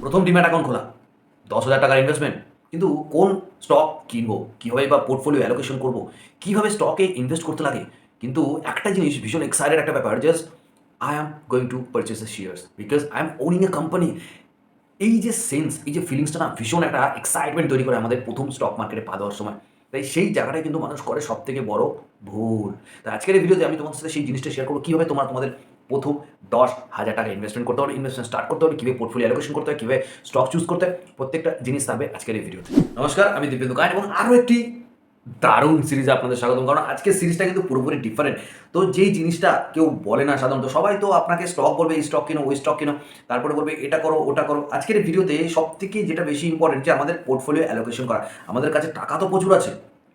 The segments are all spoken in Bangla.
প্রথম ডিম্যাট অ্যাকাউন্ট খোলা, 10,000 টাকার ইনভেস্টমেন্ট। কিন্তু কোন স্টক কিনবো, কীভাবে বা পোর্টফোলিও অ্যালোকেশন করবো, কীভাবে স্টকে ইনভেস্ট করতে লাগে। কিন্তু একটা জিনিস ভীষণ এক্সাইটেড একটা ব্যাপার, just I am going to purchase the shares because I am owning a company. এই যে সেন্স, এই যে ফিলিংসটা না ভীষণ একটা এক্সাইটমেন্ট তৈরি করে আমাদের প্রথম স্টক মার্কেটে পা দেওয়ার সময়। তাই সেই জায়গাটায় কিন্তু মানুষ করে সবথেকে বড় ভুল। তাই আজকের এই ভিডিওতে আমি তোমাদের সাথে সেই জিনিসটা শেয়ার করবো, কীভাবে তোমাদের প্রথম 10,000 টাকা ইনভেস্টমেন্ট করতে হবে, ইনভেস্টমেন্ট স্টার্ট করতে হবে, কীভাবে পোর্টফোলিও অ্যালোকেশন করতে হয়, কীভাবে স্টক চুজ করতে হয়, প্রত্যেকটা জিনিস থাকবে আজকের এই ভিডিওতে। নমস্কার, আমি দীপেন্দু গায়েন এবং আরও একটি দারুণ সিরিজে আপনাদের স্বাগতম। কারণ আজকের সিরিজটা কিন্তু পুরোপুরি ডিফারেন্ট। তো যেই জিনিসটা কেউ বলে না সাধারণত, সবাই তো আপনাকে স্টক বলবে, এই স্টক কিনো, ওই স্টক কিনো, তারপরে বলবে এটা করো ওটা করো। আজকের এই ভিডিওতে সবথেকে যেটা বেশি ইম্পর্টেন্ট, যে আমাদের পোর্টফোলিও অ্যালোকেশন করা। আমাদের কাছে টাকা তো প্রচুর আছে,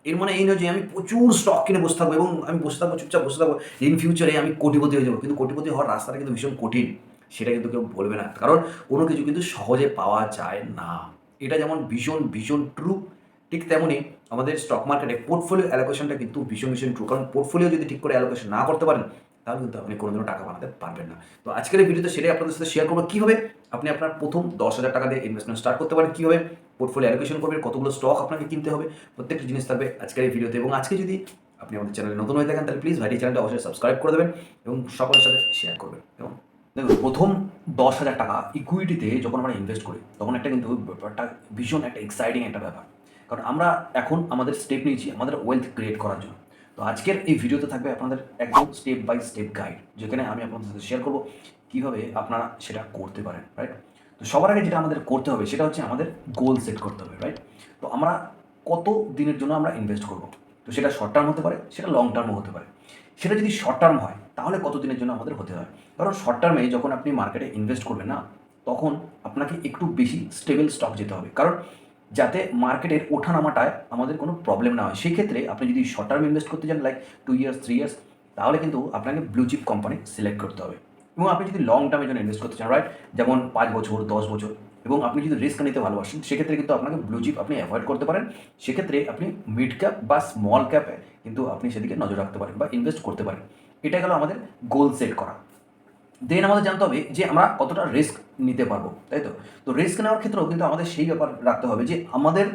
এর মানে এই নয় যে আমি প্রচুর স্টক কিনে বসে থাকবো এবং আমি বসে থাকবো, চুপচাপ বসে থাকবো, ইন ফিউচারে আমি কোটিপতি হয়ে যাবো। কিন্তু কোটিপতি হওয়ার রাস্তাটা কিন্তু ভীষণ কঠিন, সেটা কিন্তু কেউ বলবে না। কারণ কোনো কিছু কিন্তু সহজে পাওয়া যায় না। এটা যেমন ভীষণ ভীষণ ট্রু, ঠিক তেমনই আমাদের স্টক মার্কেটে পোর্টফোলিও অ্যালোকেশনটা কিন্তু ভীষণ ভীষণ ট্রু। কারণ পোর্টফোলিও যদি ঠিক করে অ্যালোকেশন না করতে পারেন, তাহলে কিন্তু আপনি কোনোদিনও টাকা বানাতে পারবেন না। তো আজকের এই ভিডিওতে সেটাই আপনাদের সাথে শেয়ার করবো, কীভাবে আপনি আপনার প্রথম 10,000 টাকা দিয়ে ইনভেস্টমেন্ট স্টার্ট করতে পারেন, কীভাবে পোর্টফোলিও অ্যালোকেশন করবেন, কতগুলো স্টক আপনাকে কিনতে হবে, প্রত্যেকটা জিনিস থাকবে আজকের এই ভিডিওতে। এবং আজকে যদি আপনি আমাদের চ্যানেলে নতুন হয়ে থাকেন, তাহলে প্লিজ ভাইটি চ্যানেলটা অবশ্যই সাবস্ক্রাইব করে দেবেন এবং সকলের সাথে শেয়ার করবেন। এবং দেখুন, প্রথম 10,000 টাকা ইকুইটিতে যখন আমরা ইনভেস্ট করি, তখন একটা কিন্তু ব্যাপারটা ভীষণ একটা এক্সাইটিং একটা ব্যাপার। কারণ আমরা এখন আমাদের স্টেপ নিয়েছি আমাদের ওয়েলথ ক্রিয়েট করার জন্য। তো আজকের এই ভিডিওতে থাকবে আপনাদের একদম স্টেপ বাই স্টেপ গাইড, যেখানে আমি আপনাদের সাথে শেয়ার করবো কীভাবে আপনারা সেটা করতে পারেন, রাইট। তো সবার আগে যেটা আমাদের করতে হবে সেটা হচ্ছে আমাদের গোল সেট করতে হবে, রাইট। তো আমরা কত দিনের জন্য আমরা ইনভেস্ট করব। তো সেটা শর্ট টার্ম হতে পারে, সেটা লং টার্মও হতে পারে। সেটা যদি শর্ট টার্ম হয়, তাহলে কত দিনের জন্য আমাদের হতে হয়। কারণ শর্ট টার্মে যখন আপনি মার্কেটে ইনভেস্ট করবেন না, তখন আপনাকে একটু বেশি স্টেবল স্টক যেতে হবে। কারণ যাতে মার্কেটের ওঠানামাটায় আমাদের কোনো প্রবলেম না হয়। সেই ক্ষেত্রে আপনি যদি শর্ট টার্ম ইনভেস্ট করতে চান, লাইক 2 ইয়ার্স 3 ইয়ার্স, তাহলে কিন্তু আপনাকে ব্লু চিপ কোম্পানি সিলেক্ট করতে হবে। এবং আপনি যদি লং টার্মের জন্য ইনভেস্ট করতে চান, রাইট, যেমন 5 বছর 10 বছর, এবং আপনি যদি রিস্ক নিতে ভালোবাসেন, সেক্ষেত্রে কিন্তু আপনাকে ব্লু চিপ আপনি অ্যাভয়েড করতে পারেন। সেক্ষেত্রে আপনি মিড ক্যাপ বা স্মল ক্যাপে কিন্তু আপনি সেদিকে নজর রাখতে পারেন বা ইনভেস্ট করতে পারেন। এটা গেল আমাদের গোল সেট করা। দেন আমাদের জানতে হবে যে আমরা কতটা রিস্ক নিতে পারবো, তাই তো। তো রিস্ক নেওয়ার ক্ষেত্রেও কিন্তু আমাদের সেই ব্যাপার রাখতে হবে যে আমাদের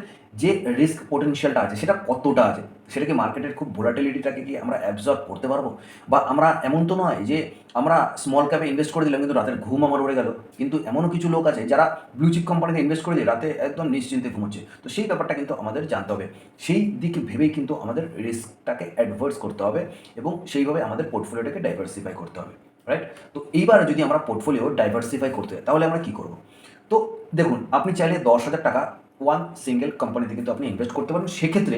যে রিস্ক পোটেনশিয়ালটা আছে সেটা কতটা আছে। সেটাকে মার্কেটের খুব ভোলাটিলিটিটাকে কি আমরা অ্যাবজর্ব করতে পারবো, বা আমরা এমন তো নয় যে আমরা স্মল ক্যাপে ইনভেস্ট করে দিলাম কিন্তু রাতের ঘুম আমার উড়ে গেল। কিন্তু এমনও কিছু লোক আছে যারা ব্লু চিপ কোম্পানিতে ইনভেস্ট করে দিয়ে রাতে একদম নিশ্চিন্তে ঘুমোচ্ছে। তো সেই ব্যাপারটা কিন্তু আমাদের জানতে হবে। সেই দিক ভেবেই কিন্তু আমাদের রিস্কটাকে অ্যাডভার্স করতে হবে এবং সেইভাবে আমাদের পোর্টফোলিওটাকে ডাইভার্সিফাই করতে হবে, রাইট। তো এইবার যদি আমরা পোর্টফোলিও ডাইভার্সিফাই করতে হয়, তাহলে আমরা কী করব। তো দেখুন, আপনি চাইলে 10,000 টাকা ওয়ান সিঙ্গেল কোম্পানিতে কিন্তু আপনি ইনভেস্ট করতে পারেন। সেক্ষেত্রে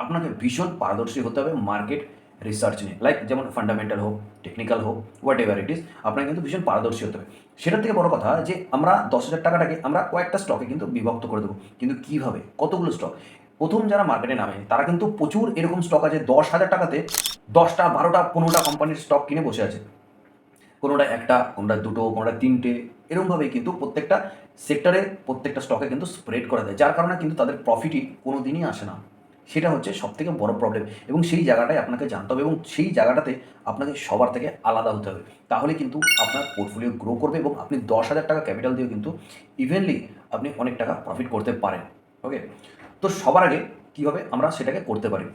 আপনাকে ভীষণ পারদর্শী হতে হবে মার্কেট রিসার্চ নিয়ে, লাইক যেমন ফান্ডামেন্টাল হোক, টেকনিক্যাল হোক, হোয়াট এভার ইট ইজ, আপনাকে কিন্তু ভীষণ পারদর্শী হতে হবে। সেটার থেকে বড় কথা যে আমরা 10,000 টাকাটাকে আমরা কয়েকটা স্টকে কিন্তু বিভক্ত করে দেবো। কিন্তু কীভাবে, কতগুলো স্টক। প্রথম যারা মার্কেটে নামে তারা কিন্তু প্রচুর এরকম স্টক আছে, 10,000 টাকাতে 10টা 12টা 15টা কোম্পানির স্টক কিনে বসে আছে। কোনোটা একটা, কোনোটা দুটো, কোনোটা তিনটে, এরকমভাবেই কিন্তু প্রত্যেকটা সেক্টরে প্রত্যেকটা স্টকে কিন্তু স্প্রেড করা যায়, যার কারণে কিন্তু তাদের প্রফিটই কোনো দিনই আসে না। সেটা হচ্ছে সবথেকে বড় প্রবলেম এবং সেই জায়গাটায় আপনাকে জানতে হবে এবং সেই জায়গাটাতে আপনাকে সবার থেকে আলাদা হতে হবে। তাহলে কিন্তু আপনার পোর্টফোলিও গ্রো করবে এবং আপনি 10,000 টাকা ক্যাপিটাল দিয়েও কিন্তু ইভেনলি আপনি অনেক টাকা প্রফিট করতে পারেন। ওকে, তো সবার আগে কীভাবে আমরা সেটাকে করতে পারি।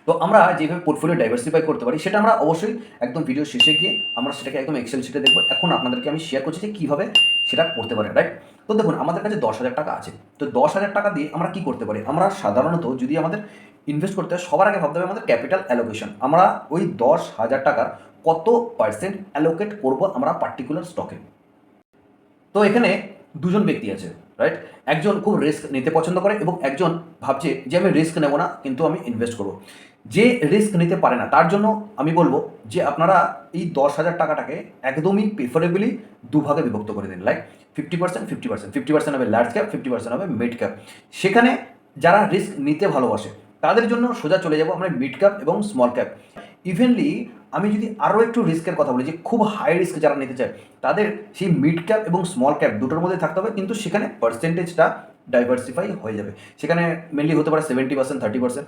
তো আমরা যেভাবে পোর্টফোলিও ডাইভার্সিফাই করতে পারি সেটা আমরা অবশ্যই একদম ভিডিও শেষে গিয়ে আমরা সেটাকে একদম এক্সেল শিটে দেখবো। এখন আপনাদেরকে আমি শেয়ার করছি যে কীভাবে সেটা করতে পারে, রাইট। তো দেখুন, আমাদের কাছে 10,000 টাকা আছে। তো 10,000 টাকা দিয়ে আমরা কী করতে পারি। আমরা সাধারণত যদি আমাদের ইনভেস্ট করতে হয়, সবার আগে ভাবতে হবে আমাদের ক্যাপিটাল অ্যালোকেশন। আমরা ওই 10,000 টাকার কত পার্সেন্ট অ্যালোকেট করবো আমরা পার্টিকুলার স্টকে। তো এখানে দুজন ব্যক্তি আছে, রাইট। একজন খুব রিস্ক নিতে পছন্দ করে এবং একজন ভাবছে যে আমি রিস্ক নেব না, কিন্তু আমি ইনভেস্ট করব। যে রিস্ক নিতে পারে না তার জন্য আমি বলবো যে আপনারা এই 10,000 টাকাটাকে একদমই প্রিফারেবলি দুভাগে বিভক্ত করে দিন, লাইক 50%, 50%, 50% হবে লার্জ ক্যাপ, 50% হবে মিড ক্যাপ। সেখানে যারা রিস্ক নিতে ভালোবাসে তাদের জন্য সোজা চলে যাব আমরা মিড ক্যাপ এবং স্মল ক্যাপ। ইভেনলি আমি যদি আরও একটু রিস্কের কথা বলি, যে খুব হাই রিস্ক যারা নিতে চায় তাদের সেই মিড ক্যাপ এবং স্মল ক্যাপ দুটোর মধ্যে থাকতে হবে, কিন্তু সেখানে পার্সেন্টেজটা ডাইভার্সিফাই হয়ে যাবে। সেখানে মেনলি হতে পারে 70%, 30%,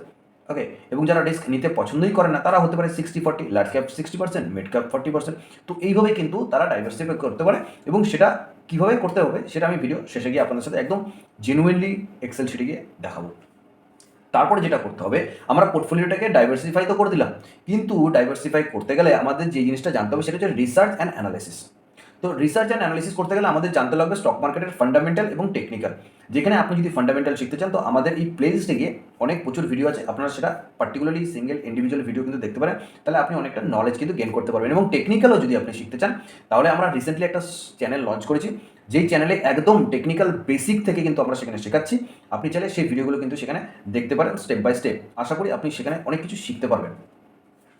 ওকে, এবং যারা রিস্ক নিতে পছন্দই করে না তারা হতে পারে 60-40, লার্জ ক্যাপ 60%, মিড ক্যাপ 40%। তো এইভাবে কিন্তু তারা ডাইভার্সিফাই করতে পারে, এবং সেটা কীভাবে করতে হবে সেটা আমি ভিডিও শেষে গিয়ে আপনাদের সাথে একদম জেনুইনলি এক্সেল শিটে গিয়ে দেখাবো। তারপরে যেটা করতে হবে, আমরা পোর্টফোলিওটাকে ডাইভার্সিফাই তো করে দিলাম, কিন্তু ডাইভার্সিফাই করতে গেলে আমাদের যে জিনিসটা জানতে হবে সেটা হচ্ছে রিসার্চ অ্যান্ড অ্যানালাইসিস। তো রিসার্চ অ্যান্ড অ্যানালিসিস করতে গেলে আমাদের জানতে লাগবে স্টক মার্কেটের ফান্ডামেন্টাল এবং টেকনিক্যাল। যেখানে আপনি যদি ফান্ডামেন্টাল শিখতে চান তো আমাদের এই প্লেলিস্টে গিয়ে অনেক প্রচুর ভিডিও আছে, আপনারা সেটা পার্টিকুলারলি সিঙ্গেল ইন্ডিভিজুয়াল ভিডিও কিন্তু দেখতে পারেন, তাহলে আপনি অনেকটা নলেজ কিন্তু গেইন করতে পারবেন। এবং টেকনিক্যালও যদি আপনি শিখতে চান তাহলে আমরা রিসেন্টলি একটা চ্যানেল লঞ্চ করেছি, যেই চ্যানেলে একদম টেকনিক্যাল বেসিক থেকে কিন্তু আমরা সেখানে শেখাচ্ছি। আপনি চাইলে সেই ভিডিওগুলো কিন্তু সেখানে দেখতে পারেন স্টেপ বাই স্টেপ। আশা করি আপনি সেখানে অনেক কিছু শিখতে পারবেন।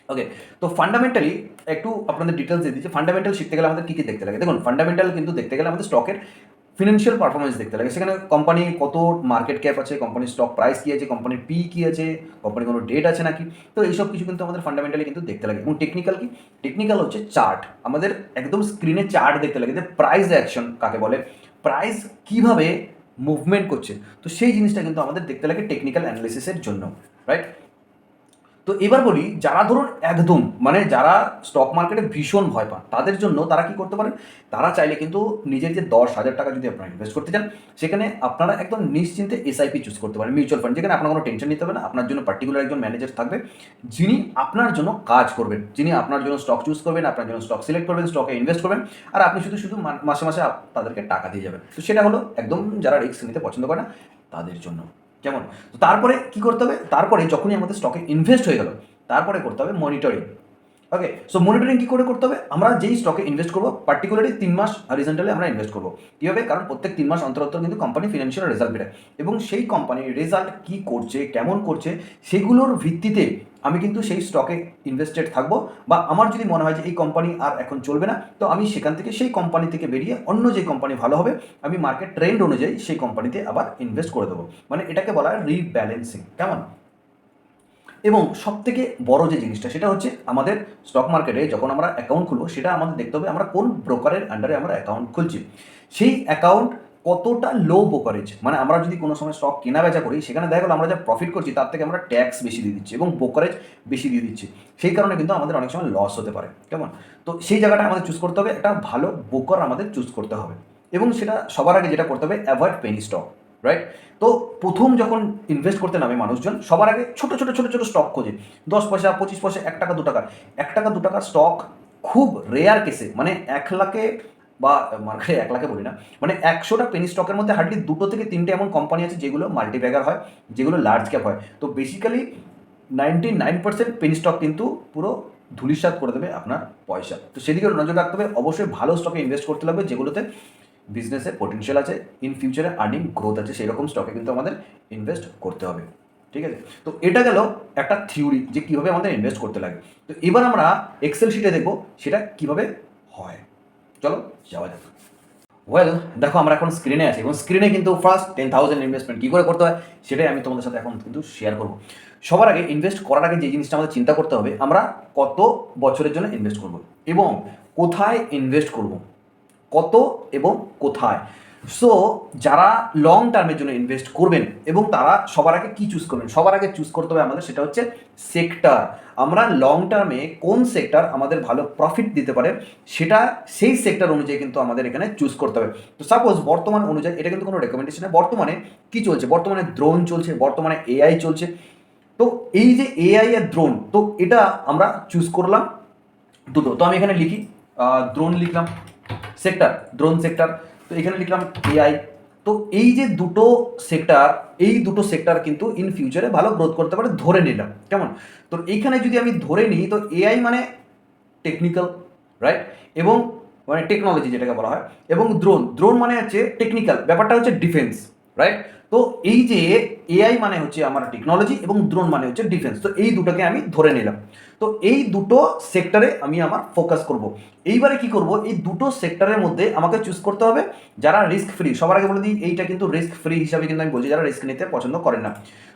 ওকে, তো ফান্ডামেন্টালি একটু আপনাদের ডিটেলস দিয়ে দিচ্ছি। ফান্ডামেন্টাল শিখতে গেলে আমাদের কী কী দেখতে লাগে? দেখুন, ফান্ডামেন্টাল কিন্তু দেখতে গেলে আমাদের স্টকের ফিনান্সিয়াল পারফরমেন্স দেখতে লাগে। সেখানে কোম্পানি কত মার্কেট ক্যাপ আছে, কোম্পানির স্টক প্রাইস কী আছে, কোম্পানির পি কী আছে, কোম্পানির কোনো ডেট আছে নাকি। তো এইসব কিছু কিন্তু আমাদের ফান্ডামেন্টালি কিন্তু দেখতে লাগে। এবং টেকনিক্যাল কি? টেকনিক্যাল হচ্ছে চার্ট। আমাদের একদম স্ক্রিনে চার্ট দেখতে লাগে যে প্রাইস অ্যাকশন কাকে বলে, প্রাইস কীভাবে মুভমেন্ট করছে। তো সেই জিনিসটা কিন্তু আমাদের দেখতে লাগে টেকনিক্যাল অ্যানালিসিসের জন্য, রাইট? তো এবার বলি, যারা ধরুন একদম মানে যারা স্টক মার্কেটে ভীষণ ভয় পান তাদের জন্য তারা কি করতে পারেন, তারা চাইলে কিন্তু নিজের যে 10,000 টাকা যদি আপনারা ইনভেস্ট করতে চান সেখানে আপনারা একদম নিশ্চিন্তে এসআইপি চুজ করতে পারেন, মিউচুয়াল ফান্ড, যেখানে আপনার কোনো টেনশন নিতে হবে না। আপনার জন্য পার্টিকুলার একজন ম্যানেজার থাকবে যিনি আপনার জন্য কাজ করবেন, যিনি আপনার জন্য স্টক চুজ করবেন, আপনার জন্য স্টক সিলেক্ট করবেন, স্টকে ইনভেস্ট করবেন, আর আপনি শুধু শুধু মাসে মাসে তাদেরকে টাকা দিয়ে যাবেন। তো সেটা হলো একদম যারা রিস্ক নিতে পছন্দ করে না তাদের জন্য। কেমন? তো তারপরে কি করতে হবে? তারপরে যখনই আমাদের স্টকে ইনভেস্ট হয়ে গেল তারপরে করতে হবে মনিটরিং। ওকে, সো মনিটরিং কী করে করতে হবে? আমরা যেই স্টকে ইনভেস্ট করবো পার্টিকুলারলি 3 মাস হরিজন্টালি আমরা ইনভেস্ট করবো। কীভাবে? কারণ প্রত্যেক 3 মাস অন্তর অন্তর কিন্তু কোম্পানি ফিনান্সিয়াল রেজাল্ট বেরোয়, এবং সেই কোম্পানির রেজাল্ট কী করছে, কেমন করছে, সেগুলোর ভিত্তিতে আমি কিন্তু সেই স্টকে ইনভেস্টেড থাকবো। বা আমার যদি মনে হয় যে এই কোম্পানি আর এখন চলবে না, তো আমি সেখান থেকে সেই কোম্পানি থেকে বেরিয়ে অন্য যে কোম্পানি ভালো হবে আমি মার্কেট ট্রেন্ড অনুযায়ী সেই কোম্পানিতে আবার ইনভেস্ট করে দেবো। মানে এটাকে বলা হয় রিব্যালেন্সিং। কেমন? এবং সবথেকে বড় যে জিনিসটা সেটা হচ্ছে আমাদের স্টক মার্কেটে যখন আমরা অ্যাকাউন্ট খুলবো সেটা আমাদের দেখতে হবে আমরা কোন ব্রোকারের আন্ডারে আমরা অ্যাকাউন্ট খুলছি। সেই অ্যাকাউন্ট কতটা লো ব্রোকারেজ, মানে আমরা যদি কোনো সময় স্টক কেনা বেচা করি সেখানে দেখা গেলো আমরা যা প্রফিট করছি তার থেকে আমরা ট্যাক্স বেশি দিয়ে দিচ্ছি এবং ব্রোকারেজ বেশি দিয়ে দিচ্ছি, সেই কারণে কিন্তু আমাদের অনেক সময় লস হতে পারে। কেমন? তো সেই জায়গাটা আমাদের চুজ করতে হবে, একটা ভালো ব্রোকার আমাদের চুজ করতে হবে। এবং সেটা সবার আগে যেটা করতে হবে, অ্যাভয়েড পেনি স্টক, রাইট? তো প্রথম যখন ইনভেস্ট করতে নামে মানুষজন সবার আগে ছোট ছোট ছোট ছোট স্টক খোঁজে, 10 পয়সা 25 পয়সা, 1 টাকা 2 টাকা, 1 টাকা 2 টাকার স্টক খুব রেয়ার কেসে, মানে 1 লাখে বা মার্কেটে 1 লাখে বলি না, মানে 100টা পেনি স্টকের মধ্যে হার্ডলি 2 থেকে 3টে এমন কোম্পানি আছে যেগুলো মাল্টিব্যাগার হয়, যেগুলো লার্জ ক্যাপ হয়। তো বেসিক্যালি 99% পেনি স্টক কিন্তু পুরো ধূলিসাৎ করে দেবে আপনার পয়সা। তো সেদিকে নজর রাখতে হবে। অবশ্যই ভালো স্টকে ইনভেস্ট করতে লাগবে যেগুলোতে বিজনেসে পোটেনশিয়াল আছে, ইন ফিউচারে আর্নিং গ্রোথ আছে, সেই রকম স্টকে কিন্তু আমাদের ইনভেস্ট করতে হবে। ঠিক আছে? তো এটা গেল একটা থিওরি যে কীভাবে আমাদের ইনভেস্ট করতে লাগে। তো এবার আমরা এক্সেল শিটে দেখব সেটা কীভাবে হয়। চলো যাওয়া যাক। ওয়েল, দেখো আমরা এখন স্ক্রিনে আছি এবং স্ক্রিনে কিন্তু ফার্স্ট 10,000 ইনভেস্টমেন্ট কী করে করতে হয় সেটাই আমি তোমাদের সাথে এখন কিন্তু শেয়ার করব। সবার আগে ইনভেস্ট করার আগে যে জিনিসটা আমাদের চিন্তা করতে হবে, আমরা কত বছরের জন্য ইনভেস্ট করব এবং কোথায় ইনভেস্ট করব, কত এবং কোথায়। সো যারা লং টার্মের জন্য ইনভেস্ট করবেন এবং তারা সবার আগে কী চুজ করবেন, সবার আগে চুজ করতে হবে আমাদের সেটা হচ্ছে সেক্টর। আমরা লং টার্মে কোন সেক্টর আমাদের ভালো প্রফিট দিতে পারে সেটা সেই সেক্টর অনুযায়ী কিন্তু আমাদের এখানে চুজ করতে হবে। তো সাপোজ বর্তমান অনুযায়ী, এটা কিন্তু কোনো রেকমেন্ডেশন নেই, বর্তমানে কী চলছে, বর্তমানে ড্রোন চলছে, বর্তমানে এআই চলছে। তো এই যে এআই আর ড্রোন, তো এটা আমরা চুজ করলাম দুটো। তো আমি এখানে লিখি ড্রোন লিখলাম, সেক্টর ড্রোন সেক্টর, তো এখানে লিখলাম এআই। তো এই যে দুটো সেক্টর, এই দুটো সেক্টর কিন্তু ইন ফিউচারে ভালো গ্রোথ করতে পারে ধরে নিলাম। কেমন? তো এইখানে যদি আমি ধরে নিই তো এআই মানে টেকনিক্যাল, রাইট, এবং মানে টেকনোলজি যেটাকে বলা হয়, এবং ড্রোন, ড্রোন মানে হচ্ছে টেকনিক্যাল, ব্যাপারটা হচ্ছে ডিফেন্স, রাইট। তো এই যে এআই মানে হচ্ছে আমার টেকনোলজি এবং ড্রোন মানে হচ্ছে ডিফেন্স, তো এই দুটোকে আমি ধরে নিলাম। তো এই দুটো সেক্টরে আমি আমার ফোকাস করব। এইবারে কি করব, এই দুটো সেক্টরের মধ্যে আমাকে চুজ করতে হবে যারা রিস্ক ফ্রি। সবার আগে বলে দিই এইটা কিন্তু রিস্ক ফ্রি হিসাবে কিন্তু আমি বলছি, যারা রিস্ক নিতে পছন্দ করেন না।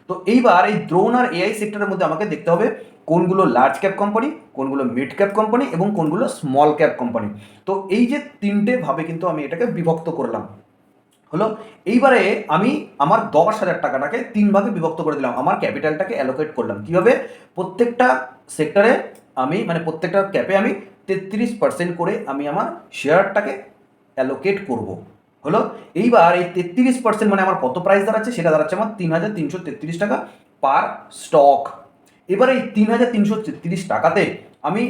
তো এইবার এই ড্রোন আর এআই সেক্টরের মধ্যে আমাকে দেখতে হবে কোনগুলো লার্জ ক্যাপ কোম্পানি, কোনগুলো মিড ক্যাপ কোম্পানি এবং কোনগুলো স্মল ক্যাপ কোম্পানি। তো এই যে তিনটে ভাবে কিন্তু আমি এটাকে বিভক্ত করলাম। হলো। এইবারে আমি আমার 10,000 টাকাটাকে 3 ভাগে বিভক্ত করে দিলাম, আমার ক্যাপিটালটাকে অ্যালোকেট করলাম কীভাবে, প্রত্যেকটা সেক্টরে আমি মানে প্রত্যেকটা ক্যাপে আমি 33% করে আমি আমার শেয়ারটাকে অ্যালোকেট করব। হলো। এইবার এই 33% মানে আমার কত প্রাইস দাঁড়াচ্ছে, সেটা দাঁড়াচ্ছে আমার 3,333 টাকা পার স্টক। এবার এই 3,333 টাকাতে আমি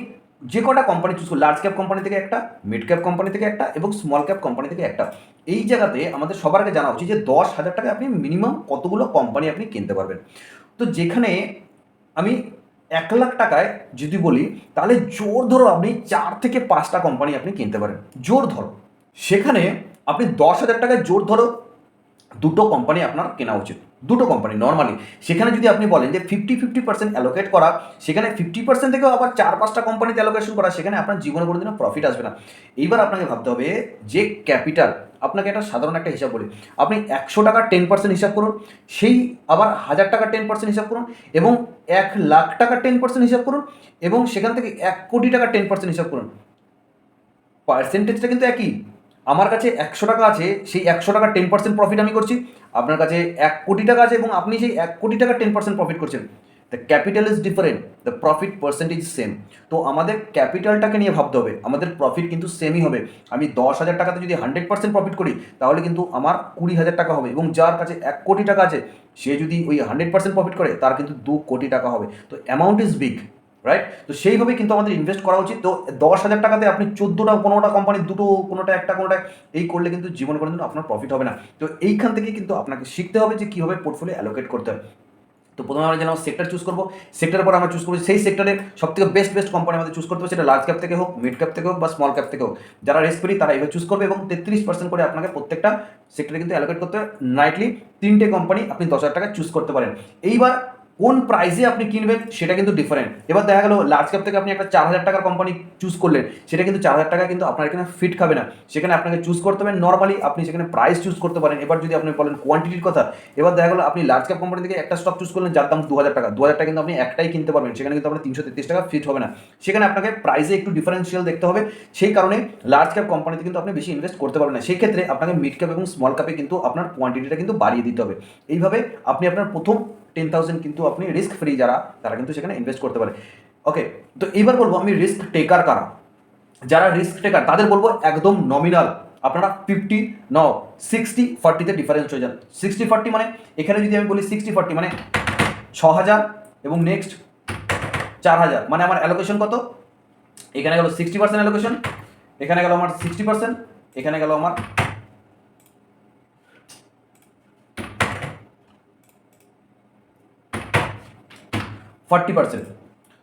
যে কটা কোম্পানি চুজ করি, লার্জ ক্যাপ কোম্পানি থেকে একটা, মিড ক্যাপ কোম্পানি থেকে একটা এবং স্মল ক্যাপ কোম্পানি থেকে একটা, এই জায়গাতে আমাদের সবার আগে জানা উচিত যে 10,000 টাকায় আপনি মিনিমাম কতগুলো কোম্পানি আপনি কিনতে পারবেন। তো যেখানে আমি 1,00,000 টাকায় যদি বলি, তাহলে জোর ধরো আপনি 4 থেকে 5টা কোম্পানি আপনি কিনতে পারেন, জোর ধরো। সেখানে আপনি 10,000 টাকায় জোর ধরো দুটো কোম্পানি আপনার কেনা উচিত, দুটো কোম্পানি নর্মালি। সেখানে যদি আপনি বলেন যে 50-50% অ্যালোকেট করা, সেখানে 50% থেকেও আবার 4-5টা কোম্পানিতে অ্যালোকেশন করা, সেখানে আপনার জীবনে কোনোদিনও প্রফিট আসবে না। এইবার আপনাকে ভাবতে হবে যে ক্যাপিটাল, আপনাকে একটা সাধারণ একটা হিসাব বলি, আপনি 100 টাকার 10% হিসাব করুন, সেই আবার 1,000 টাকার 10% হিসাব করুন, এবং 1,00,000 টাকার 10% হিসাব করুন, এবং সেখান থেকে 1 কোটি টাকার 10% হিসাব করুন, পার্সেন্টেজটা কিন্তু একই। আমার কাছে 100 টাকা আছে, সেই 100 টাকার 10% প্রফিট আমি করছি, আপনার কাছে 1 কোটি টাকা আছে এবং আপনি সেই 1 কোটি টাকার 10% প্রফিট করছেন। The capital is different, the profit percentage same. তো আমাদের ক্যাপিটালটাকে নিয়ে ভাবতে হবে, আমাদের প্রফিট কিন্তু সেমই হবে। আমি 10,000 টাকাতে যদি 100% প্রফিট করি, তাহলে কিন্তু আমার 20,000 টাকা হবে, এবং যার কাছে 1 কোটি টাকা আছে, সে যদি ওই 100% প্রফিট করে, তার কিন্তু 2 কোটি টাকা হবে। তো অ্যামাউন্ট ইজ বিগ, রাইট? তো সেইভাবে কিন্তু আমাদের ইনভেস্ট করা উচিত। তো 10,000 টাকাতে আপনি 14টা 15টা কোম্পানি, দুটো কোনোটা একটা কোনোটা, এই করলে কিন্তু জীবনে কোনোদিন আপনার প্রফিট হবে না। তো এইখান থেকে কিন্তু আপনাকে শিখতে হবে যে কীভাবে পোর্টফোলিও অ্যালোকেট করতে হয়। তো প্রথমে আমরা যেন সেক্টর চুজ করবো, সেক্টরের পর আমরা চুজ করবো সেই সেক্টরে সবথেকে বেস্ট কোম্পানি আমাদের চুজ করতে হবে, সেটা লার্জ ক্যাপ থেকে হোক, মিড ক্যাপ থেকে হোক বা স্মল ক্যাপ থেকে হোক। যারা রিস্ক ফ্রি তারা এভাবে চুজ করবে, এবং 33% করে আপনাকে প্রত্যেকটা সেক্টরে কিন্তু অ্যালোকেট করতে হবে। নাইটলি 3টে কোম্পানি আপনি 10,000 টাকা চুজ করতে পারেন। এইবার কোন প্রাইসে আপনি কিনবেন সেটা কিন্তু ডিফারেন্ট। এবার দেখা গেল লার্জ ক্যাপ থেকে আপনি একটা 4,000 টাকার কোম্পানি চুজ করলেন, সেটা কিন্তু 4,000 টাকা কিন্তু আপনার এখানে ফিট খাবে না। সেখানে আপনাকে চুজ করতে হবে নর্মালি, আপনি সেখানে প্রাইস চুজ করতে পারেন। এবার যদি আপনি বলেন কোয়ান্টিটির কথা, এবার দেখা গেল আপনি লার্জ ক্যাপ কোম্পানি থেকে একটা স্টক চুজ করলেন যার দাম 2,000 টাকা, 2,000 টাকা কিন্তু আপনি একটাই কিনতে পারবেন, সেখানে কিন্তু আপনার 333 টাকা ফিট হবে না। সেখানে আপনাকে প্রাইসে একটু ডিফারেন্সিয়াল দেখতে হবে, সেই কারণে লার্জ ক্যাপ কোম্পানিতে কিন্তু আপনি বেশি ইনভেস্ট করতে পারবেন না। সেই ক্ষেত্রে আপনাকে মিড ক্যাপ এবং স্মল ক্যাপে কিন্তু আপনার কোয়ান্টিটিটা কিন্তু বাড়িয়ে দিতে হবে। এইভাবে আপনি আপনার প্রথম 10,000 কিন্তু আপনি রিস্ক ফ্রি, যারা তারা কিন্তু সেখানে ইনভেস্ট করতে পারে। ওকে, তো এইবার বলবো আমি রিস্ক টেকার কারা। যারা রিস্ক টেকার তাদের বলবো একদম নমিনাল আপনারা 50 নাও 60-40-তে ডিফারেন্স হয়ে যান। 60-40 মানে এখানে যদি আমি বলি 60-40 মানে 6,000 এবং নেক্সট 4,000, মানে আমার অ্যালোকেশন কত, এখানে গেল 60% অ্যালোকেশন, এখানে গেল আমার 60%, এখানে গেল আমার 40%।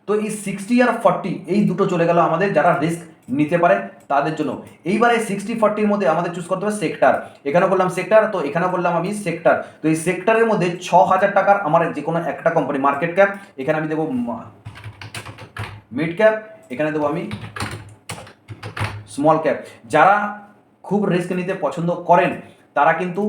তো এই 60 আর 40 এই দুটো চলে গেল আমাদের যারা রিস্ক নিতে পারে তাদের জন্য। এইবারে 60-40-র মধ্যে আমাদের চুজ করতে হবে সেক্টর। এখানে বললাম সেক্টর, তো এখানে বললাম আমি সেক্টর। তো এই সেক্টরের মধ্যে 6,000 টাকার আমার যে কোনো একটা কোম্পানি মার্কেট ক্যাপ, এখানে আমি দেবো মিড ক্যাপ, এখানে দেবো আমি স্মল ক্যাপ। যারা খুব রিস্ক নিতে পছন্দ করেন তারা কিন্তু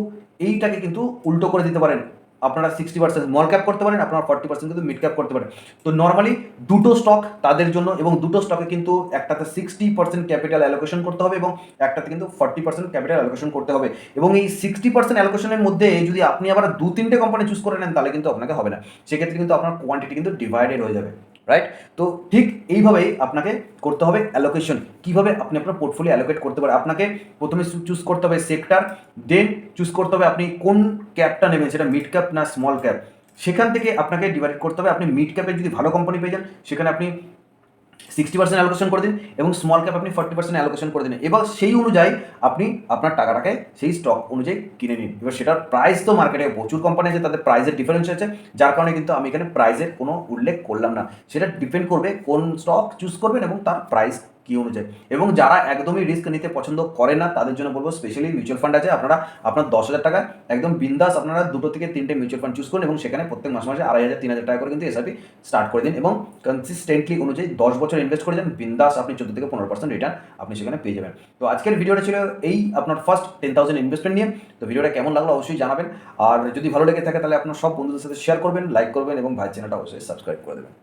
এইটাকে কিন্তু উল্টো করে দিতে পারেন, আপনারা 60% স্মল ক্যাপ করতে পারেন, আপনারা 40% কিন্তু মিড ক্যাপ করতে পারেন। তো নর্মালি দুটো স্টক তাদের জন্য, এবং দুটো স্টকে কিন্তু একটাতে 60% ক্যাপিটাল অ্যালোকেশন করতে হবে এবং একটাতে কিন্তু 40% ক্যাপিটাল অ্যালোকেশন করতে হবে। এবং এই 60% অ্যালোকেশনের মধ্যে যদি আপনি আবার 2-3টে কোম্পানি চুজ করে নেন, তাহলে কিন্তু আপনাকে হবে না। সেক্ষেত্রে কিন্তু আপনার কোয়ান্টিটি কিন্তু ডিভাইডেড হয়ে যাবে, রাইট? তো ঠিক এইভাবেই আপনাকে করতে হবে অ্যালোকেশন। কীভাবে আপনি আপনার পোর্টফোলিও অ্যালোকেট করতে পারেন, আপনাকে প্রথমে চুজ করতে হবে সেক্টর, দেন চুজ করতে হবে আপনি কোন ক্যাপটা নেবেন, সেটা মিড ক্যাপ না স্মল ক্যাপ। সেখান থেকে আপনাকে ডিভাইড করতে হবে। আপনি মিড ক্যাপে যদি ভালো কোম্পানি পেয়ে যান, সেখানে আপনি 60% অ্যালোকেশন করে দিন, এবং স্মল ক্যাপ আপনি 40% অ্যালোকেশন করে দিন। এবার সেই অনুযায়ী আপনি আপনার টাকাটাকে সেই স্টক অনুযায়ী কিনে নিন। এবার সেটার প্রাইস তো মার্কেটে প্রচুর কোম্পানি আছে, তাদের প্রাইসের ডিফারেন্স আছে, যার কারণে কিন্তু আমি এখানে প্রাইসের কোনো উল্লেখ করলাম না। সেটা ডিপেন্ড করবে কোন স্টক চুজ করবেন এবং তার প্রাইস কী অনুযায়ী। এবং যারা একদমই রিস্ক নিতে পছন্দ করে না তাদের জন্য বলবো স্পেশালি মিউচুয়াল ফান্ড আছে। আপনারা আপনার 10,000 টাকা একদম বিন্দাস আপনারা 2 থেকে 3টে মিউচুয়াল ফান্ড চুজ করুন, এবং সেখানে প্রত্যেক মাসে 2,500-3,000 টাকা করে কিন্তু এসআইপি স্টার্ট করে দিন, এবং কনসিস্টেন্টলি অনুযায়ী 10 বছর ইনভেস্ট করে যান, বিন্দাস আপনি 14 থেকে 15% রিটার্ন আপনি সেখানে পেয়ে যাবেন। তো আজকের ভিডিওটা ছিল এই আপনার ফার্স্ট 10,000 ইনভেস্টমেন্ট নিয়ে। তো ভিডিওটা কেমন লাগলো অবশ্যই জানাবেন, আর যদি ভালো লেগে থাকে তাহলে আপনার সব বন্ধুদের সাথে শেয়ার করবেন, লাইক করবেন, এবং ভাই চ্যানেলটা অবশ্যই সাবস্ক্রাইব করে দেবেন।